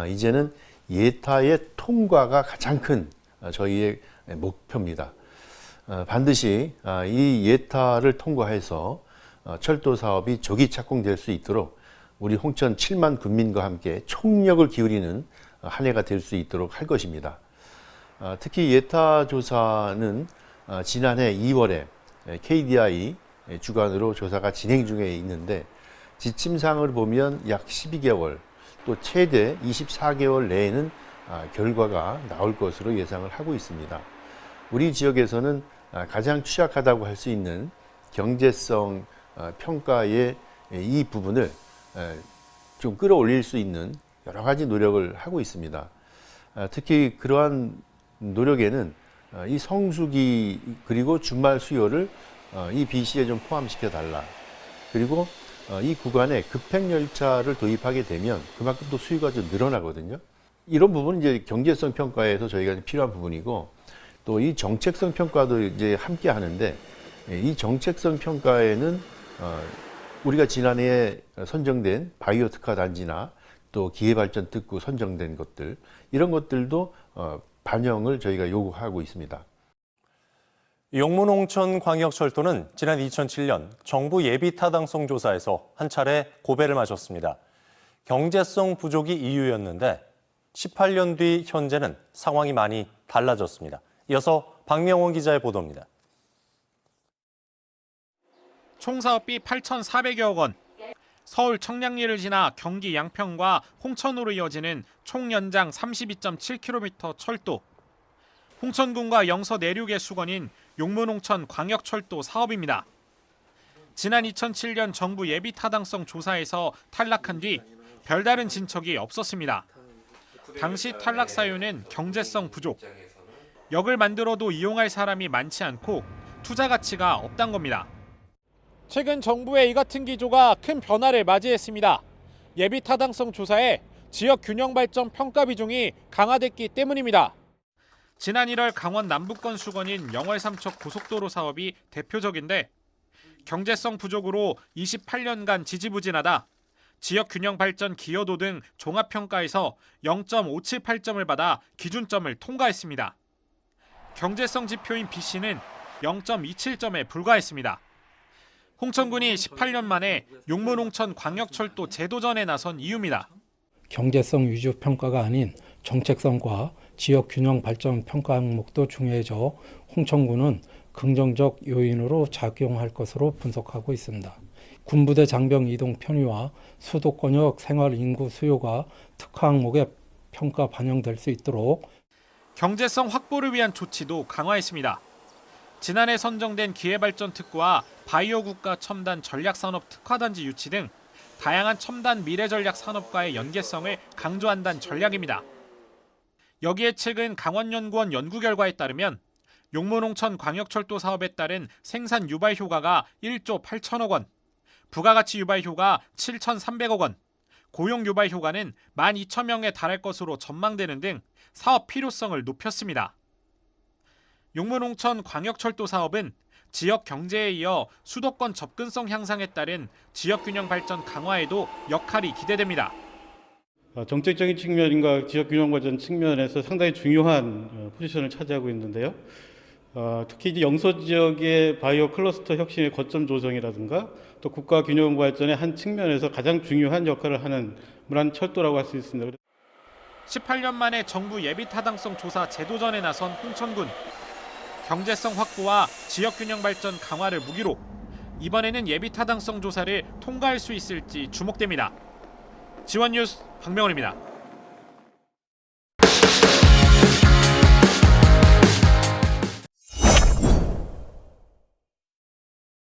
이제는 예타의 통과가 가장 큰 저희의 목표입니다. 반드시 이 예타를 통과해서 철도 사업이 조기 착공될 수 있도록 우리 홍천 7만 군민과 함께 총력을 기울이는 한 해가 될 수 있도록 할 것입니다. 특히 예타 조사는 지난해 2월에 KDI 주관으로 조사가 진행 중에 있는데 지침상을 보면 약 12개월 또 최대 24개월 내에는 결과가 나올 것으로 예상을 하고 있습니다. 우리 지역에서는 가장 취약하다고 할 수 있는 경제성 평가의 이 부분을 좀 끌어올릴 수 있는 여러 가지 노력을 하고 있습니다. 특히 그러한 노력에는 이 성수기 그리고 주말 수요를 이 BC에 좀 포함시켜 달라. 그리고 이 구간에 급행열차를 도입하게 되면 그만큼 또 수요가 좀 늘어나거든요. 이런 부분은 이제 경제성 평가에서 저희가 필요한 부분이고 또 이 정책성 평가도 이제 함께 하는데 이 정책성 평가에는 우리가 지난해에 선정된 바이오 특화 단지나 또 기회발전 특구 선정된 것들 이런 것들도 반영을 저희가 요구하고 있습니다. 용문홍천광역철도는 지난 2007년 정부 예비타당성 조사에서 한 차례 고배를 마셨습니다. 경제성 부족이 이유였는데 18년 뒤 현재는 상황이 많이 달라졌습니다. 이어서 박명원 기자의 보도입니다. 총 사업비 8,400여억 원. 서울 청량리를 지나 경기 양평과 홍천으로 이어지는 총 연장 32.7km 철도. 홍천군과 영서 내륙의 수건인 용문홍천 광역철도 사업입니다. 지난 2007년 정부 예비타당성 조사에서 탈락한 뒤 별다른 진척이 없었습니다. 당시 탈락 사유는 경제성 부족. 역을 만들어도 이용할 사람이 많지 않고 투자 가치가 없단 겁니다. 최근 정부의 이 같은 기조가 큰 변화를 맞이했습니다. 예비타당성 조사에 지역 균형 발전 평가 비중이 강화됐기 때문입니다. 지난 1월 강원 남부권 수건인 영월삼척 고속도로 사업이 대표적인데 경제성 부족으로 28년간 지지부진하다 지역 균형 발전 기여도 등 종합평가에서 0.578점을 받아 기준점을 통과했습니다. 경제성 지표인 BC는 0.27점에 불과했습니다. 홍천군이 18년 만에 용문홍천 광역철도 재도전에 나선 이유입니다. 경제성 위주 평가가 아닌 정책성과 지역 균형 발전 평가 항목도 중요해져 홍천군은 긍정적 요인으로 작용할 것으로 분석하고 있습니다. 군부대 장병 이동 편의와 수도권역 생활 인구 수요가 특화 항목에 평가 반영될 수 있도록 경제성 확보를 위한 조치도 강화했습니다. 지난해 선정된 기회발전 특구와 바이오 국가 첨단 전략산업 특화단지 유치 등 다양한 첨단 미래전략 산업과의 연계성을 강조한다는 전략입니다. 여기에 최근 강원연구원 연구 결과에 따르면 용문홍천 광역철도 사업에 따른 생산 유발 효과가 1조 8천억 원, 부가가치 유발 효과 7,300억 원, 고용 유발 효과는 12,000명에 달할 것으로 전망되는 등 사업 필요성을 높였습니다. 용문홍천 광역철도 사업은 지역 경제에 이어 수도권 접근성 향상에 따른 지역균형 발전 강화에도 역할이 기대됩니다. 정책적인 측면과 지역균형 발전 측면에서 상당히 중요한 포지션을 차지하고 있는데요. 특히 이제 영서 지역의 바이오 클러스터 혁신의 거점 조성이라든가 또 국가 균형 발전의 한 측면에서 가장 중요한 역할을 하는 문안 철도라고 할 수 있습니다. 18년 만에 정부 예비타당성 조사 재도전에 나선 홍천군. 경제성 확보와 지역균형 발전 강화를 무기로 이번에는 예비타당성 조사를 통과할 수 있을지 주목됩니다. 지원뉴스 박명원입니다.